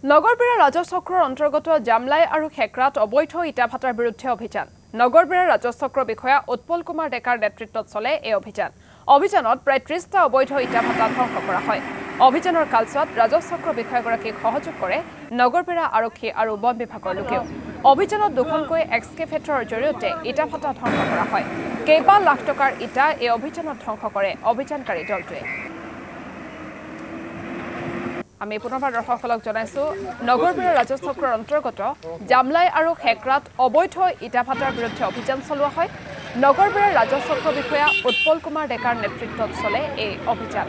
নগৰবেৰা ৰাজচক্ৰৰ অন্তৰ্গত জামলাই আৰু খেকৰাত অবৈধ ইটা ভাটাৰ বিৰুদ্ধে অভিযান। নগৰবেৰা ৰাজচক্ৰ বিষয়া উৎপল কুমাৰ ডেকাৰ নেতৃত্বত চলে এই অভিযান। অভিযানত প্ৰায় 30টা অবৈধ ইটা ভাটা ধ্বংস কৰা হয়। অভিযানৰ কালছোৱাত ৰাজচক্ৰ বিষয়াগৰাকীক সহযোগ কৰে নগৰবেৰা আৰক্ষী আৰু বন বিভাগৰ লোকেও। অভিযানত দুখনকৈ এক্সকেভেটৰৰ জৰিয়তে ইটা ভাটা ধ্বংস কৰা হয়। কেইবা লাখ টকাৰ ইটা এই অভিযানত ধ্বংস কৰে অভিযানকাৰী দলটোৱে। আমি পুনৰবাৰ দৰ্শকসকলক জনাইছো নগৰবেৰা ৰাজচক্ৰৰ অন্তৰ্গত জামলাই আৰু খেকৰাত অবৈধ ইটা ভাটাৰ বিৰুদ্ধে অভিযান চলোৱা হয়। নগৰবেৰা ৰাজচক্ৰ বিষয়া উৎপল কুমাৰ ডেকাৰ নেতৃত্বত চলে এই অভিযান।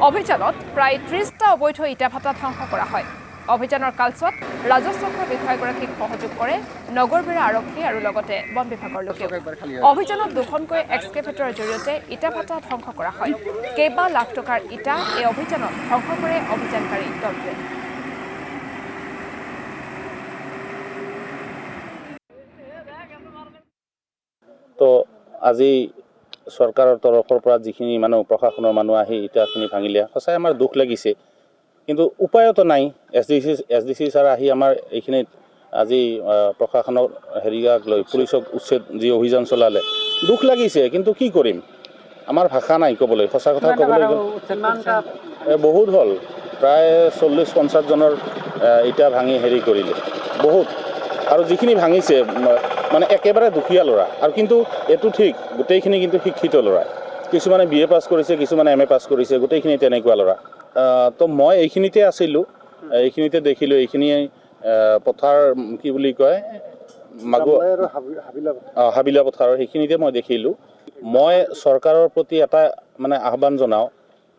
অভিযানত প্ৰায় 30টা অবৈধ ইটা ভাটা ধ্বংস কৰা হয়। অভিযানৰ কালছোৱাত ৰাজচক্ৰ বিষয়াগৰাকীক সহযোগ কৰে নগৰবেৰা আৰক্ষী আৰু লগতে বন বিভাগৰ লোকেও। অভিযানত দুখনকৈ এক্সকেভেটৰৰ জৰিয়তে ইটা ভাটা ধ্বংস কৰা হয়। কেইবা লাখ টকাৰ ইটা এই অভিযানত ধ্বংস কৰে অভিযানকাৰী দলটোৱে। তো আজি চৰকাৰৰ তৰফৰ পৰা যিখিনি মানুহ প্ৰশাসনৰ মানুহ আহি ইটাখিনি ভাঙিলে সঁচাই আমাৰ দুখ লাগিছে, কিন্তু উপায়তো নাই। এছ ডি চি ছাৰ আহি আমাৰ এইখিনিত আজি প্ৰশাসনৰ হেৰিয়াক লৈ পুলিচক উচ্ছেদ যি অভিযান চলালে দুখ লাগিছে, কিন্তু কি কৰিম, আমাৰ ভাষা নাই ক'বলৈ। সঁচা কথা ক'বলৈ বহুত হ'ল, প্ৰায় 40-50 জনৰ ইটা ভাঙি হেৰি কৰিলে বহুত। আৰু যিখিনি ভাঙিছে মানে একেবাৰে দুখীয়া ল'ৰা, আৰু কিন্তু এইটো ঠিক গোটেইখিনি কিন্তু শিক্ষিত ল'ৰা। কিছুমানে BA পাছ কৰিছে, কিছুমানে MA পাছ কৰিছে, গোটেইখিনি তেনেকুৱা ল'ৰা। তো মই এইখিনিতে আছিলোঁ, এইখিনিতে দেখিলোঁ এইখিনি পথাৰ কি বুলি কয় হাবিলা পথাৰৰ সেইখিনিতে মই দেখিলোঁ। মই চৰকাৰৰ প্ৰতি এটা মানে আহ্বান জনাওঁ,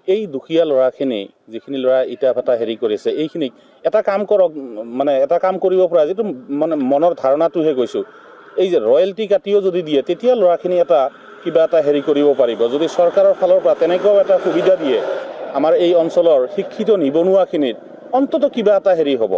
এই দুখীয়া ল'ৰাখিনি যিখিনি ল'ৰা ইটা ভাটা হেৰি কৰিছে এইখিনিক এটা কাম কৰক, মানে এটা কাম কৰিব পৰা, যিটো মানে মনৰ ধাৰণাটোহে কৈছোঁ, এই যে ৰয়েলটি কাটিও যদি দিয়ে তেতিয়া ল'ৰাখিনি এটা কিবা এটা হেৰি কৰিব পাৰিব। যদি চৰকাৰৰ ফালৰ পৰা তেনেকুৱাও এটা সুবিধা দিয়ে আমাৰ এই অঞ্চলৰ শিক্ষিত নিবনুৱাখিনিত অন্ততঃ কিবা এটা হেৰি হ'ব।